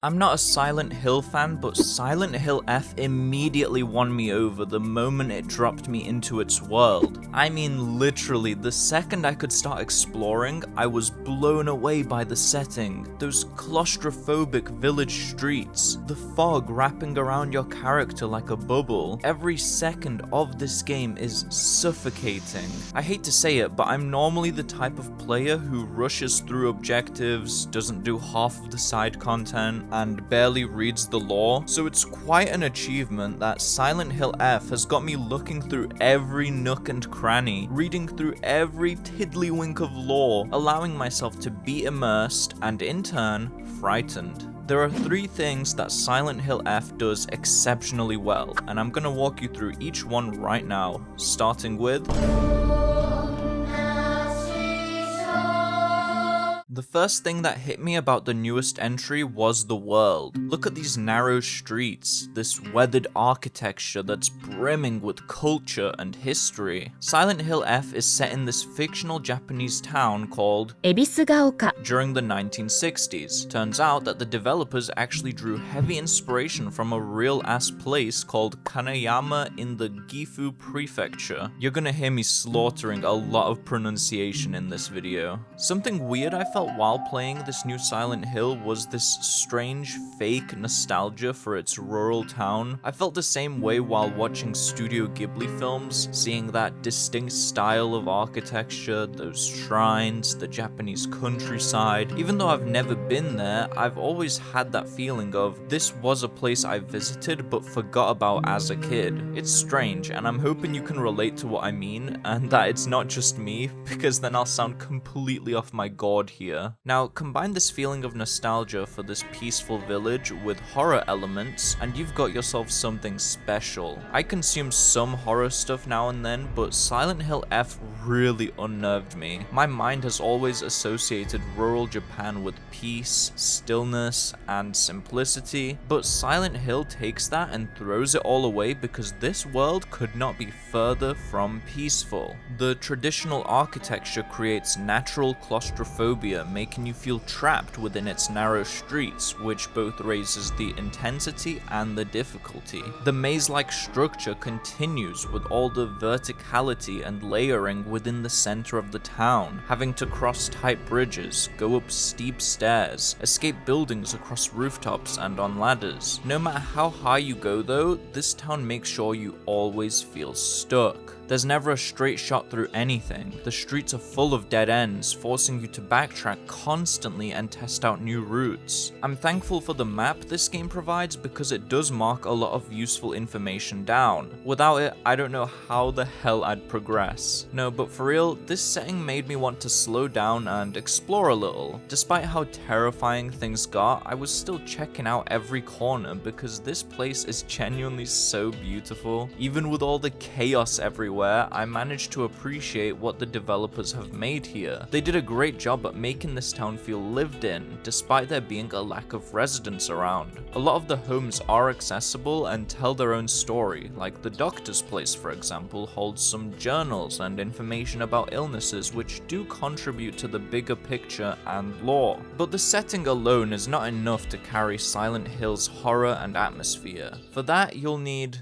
I'm not a Silent Hill fan, but Silent Hill F immediately won me over the moment it dropped me into its world. I mean literally, the second I could start exploring, I was blown away by the setting. Those claustrophobic village streets, the fog wrapping around your character like a bubble. Every second of this game is suffocating. I hate to say it, but I'm normally the type of player who rushes through objectives, doesn't do half of the side content, and barely reads the lore, so it's quite an achievement that Silent Hill F has got me looking through every nook and cranny, reading through every tiddlywink of lore, allowing myself to be immersed and in turn, frightened. There are 3 things that Silent Hill F does exceptionally well, and I'm gonna walk you through each one right now, starting with the first thing that hit me about the newest entry was the world. Look at these narrow streets, this weathered architecture that's brimming with culture and history. Silent Hill F is set in this fictional Japanese town called Ebisugaoka during the 1960s. Turns out that the developers actually drew heavy inspiration from a real-ass place called Kaneyama in the Gifu prefecture. You're gonna hear me slaughtering a lot of pronunciation in this video. Something weird I felt while playing this new Silent Hill was this strange fake nostalgia for its rural town. I felt the same way while watching Studio Ghibli films, seeing that distinct style of architecture, those shrines, the Japanese countryside. Even though I've never been there, I've always had that feeling of this was a place I visited but forgot about as a kid. It's strange, and I'm hoping you can relate to what I mean, and that it's not just me, because then I'll sound completely off my gourd here. Now, combine this feeling of nostalgia for this peaceful village with horror elements, and you've got yourself something special. I consume some horror stuff now and then, but Silent Hill F really unnerved me. My mind has always associated rural Japan with peace, stillness, and simplicity, but Silent Hill takes that and throws it all away because this world could not be further from peaceful. The traditional architecture creates natural claustrophobia, making you feel trapped within its narrow streets, which both raises the intensity and the difficulty. The maze-like structure continues with all the verticality and layering within the center of the town, having to cross tight bridges, go up steep stairs, escape buildings across rooftops and on ladders. No matter how high you go though, this town makes sure you always feel stuck. There's never a straight shot through anything. The streets are full of dead ends, forcing you to backtrack constantly and test out new routes. I'm thankful for the map this game provides because it does mark a lot of useful information down. Without it, I don't know how the hell I'd progress. No, but for real, this setting made me want to slow down and explore a little. Despite how terrifying things got, I was still checking out every corner because this place is genuinely so beautiful. Even with all the chaos everywhere, I managed to appreciate what the developers have made here. They did a great job at making this town feel lived in, despite there being a lack of residents around. A lot of the homes are accessible and tell their own story, like the doctor's place for example holds some journals and information about illnesses which do contribute to the bigger picture and lore. But the setting alone is not enough to carry Silent Hill's horror and atmosphere. For that, you'll need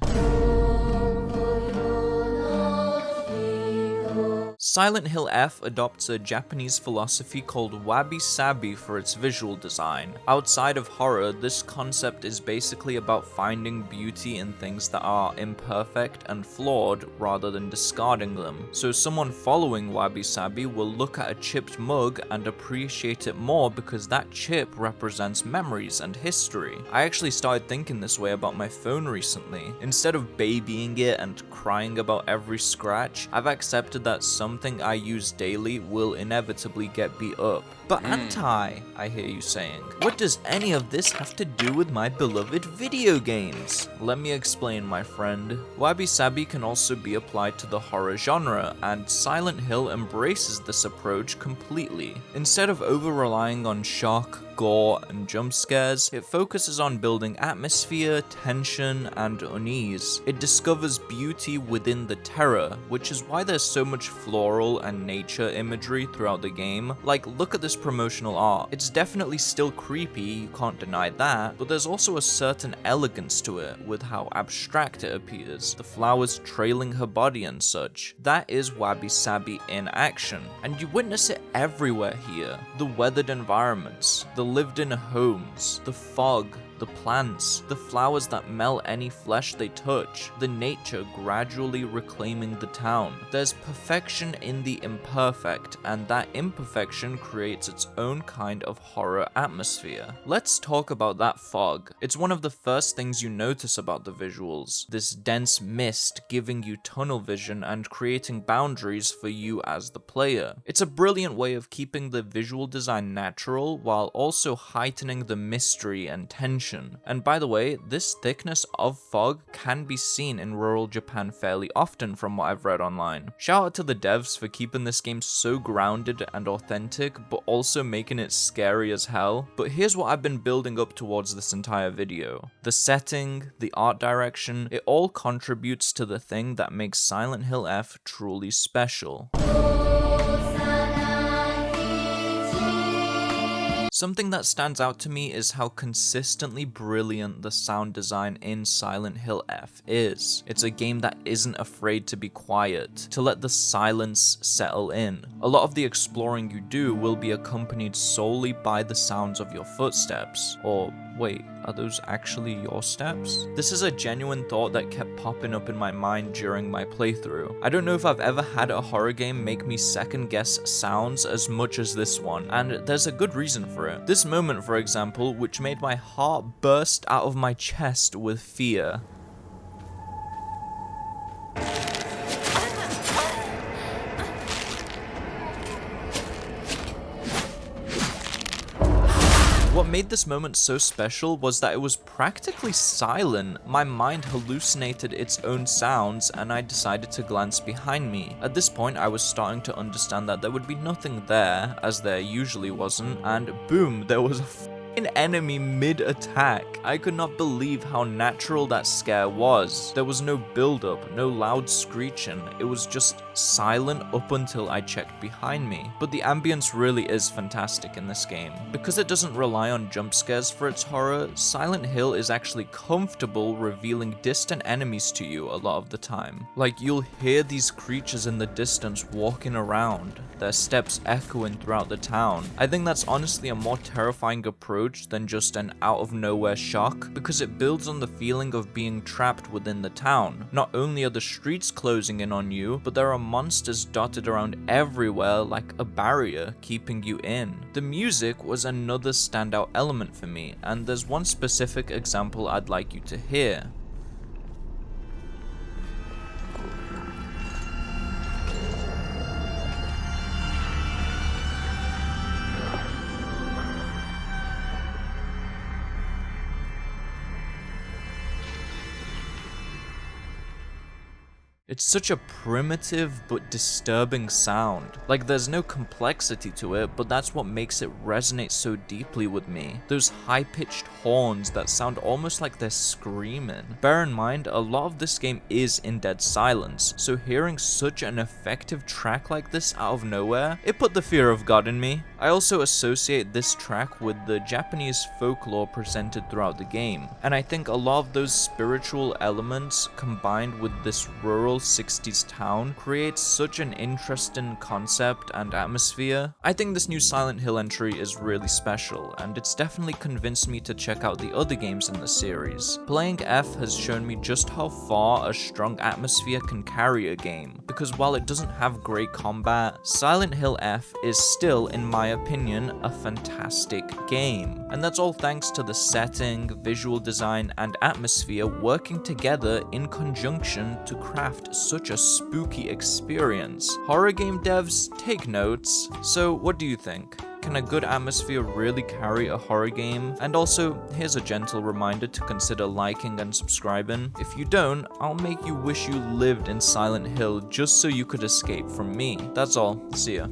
Silent Hill F adopts a Japanese philosophy called wabi-sabi for its visual design. Outside of horror, this concept is basically about finding beauty in things that are imperfect and flawed rather than discarding them. So someone following wabi-sabi will look at a chipped mug and appreciate it more because that chip represents memories and history. I actually started thinking this way about my phone recently. Instead of babying it and crying about every scratch, I've accepted that something I use daily will inevitably get beat up. But I hear you saying. What does any of this have to do with my beloved video games? Let me explain, my friend. Wabi-sabi can also be applied to the horror genre, and Silent Hill embraces this approach completely. Instead of over-relying on shock, gore, and jump scares, it focuses on building atmosphere, tension, and unease. It discovers beauty within the terror, which is why there's so much floral and nature imagery throughout the game. Like, look at this just promotional art. It's definitely still creepy, you can't deny that, but there's also a certain elegance to it with how abstract it appears, the flowers trailing her body and such. That is wabi-sabi in action, and you witness it everywhere here. The weathered environments, the lived-in homes, the fog, the plants, the flowers that melt any flesh they touch, the nature gradually reclaiming the town. There's perfection in the imperfect, and that imperfection creates its own kind of horror atmosphere. Let's talk about that fog. It's one of the first things you notice about the visuals, this dense mist giving you tunnel vision and creating boundaries for you as the player. It's a brilliant way of keeping the visual design natural while also heightening the mystery and tension. And by the way, this thickness of fog can be seen in rural Japan fairly often from what I've read online. Shout out to the devs for keeping this game so grounded and authentic, but also making it scary as hell. But here's what I've been building up towards this entire video. The setting, the art direction, it all contributes to the thing that makes Silent Hill F truly special. Something that stands out to me is how consistently brilliant the sound design in Silent Hill F is. It's a game that isn't afraid to be quiet, to let the silence settle in. A lot of the exploring you do will be accompanied solely by the sounds of your footsteps. Or wait, are those actually your steps? This is a genuine thought that kept popping up in my mind during my playthrough. I don't know if I've ever had a horror game make me second guess sounds as much as this one, and there's a good reason for it. This moment, for example, which made my heart burst out of my chest with fear. What made this moment so special was that it was practically silent. My mind hallucinated its own sounds and I decided to glance behind me. At this point, I was starting to understand that there would be nothing there, as there usually wasn't, and boom, there was an enemy mid-attack. I could not believe how natural that scare was. There was no build-up, no loud screeching. It was just silent up until I checked behind me. But the ambience really is fantastic in this game. Because it doesn't rely on jump scares for its horror, Silent Hill is actually comfortable revealing distant enemies to you a lot of the time. Like, you'll hear these creatures in the distance walking around, their steps echoing throughout the town. I think that's honestly a more terrifying approach than just an out-of-nowhere shock, because it builds on the feeling of being trapped within the town. Not only are the streets closing in on you, but there are monsters dotted around everywhere like a barrier keeping you in. The music was another standout element for me, and there's one specific example I'd like you to hear. It's such a primitive but disturbing sound. Like, there's no complexity to it, but that's what makes it resonate so deeply with me. Those high-pitched horns that sound almost like they're screaming. Bear in mind, a lot of this game is in dead silence, so hearing such an effective track like this out of nowhere, it put the fear of God in me. I also associate this track with the Japanese folklore presented throughout the game, and I think a lot of those spiritual elements combined with this rural 60s town creates such an interesting concept and atmosphere. I think this new Silent Hill entry is really special, and it's definitely convinced me to check out the other games in the series. Playing F has shown me just how far a strong atmosphere can carry a game, because while it doesn't have great combat, Silent Hill F is still, in my opinion, a fantastic game. And that's all thanks to the setting, visual design, and atmosphere working together in conjunction to craft such a spooky experience. Horror game devs, take notes. So what do you think? Can a good atmosphere really carry a horror game? And also, here's a gentle reminder to consider liking and subscribing. If you don't, I'll make you wish you lived in Silent Hill just so you could escape from me. That's all. See ya.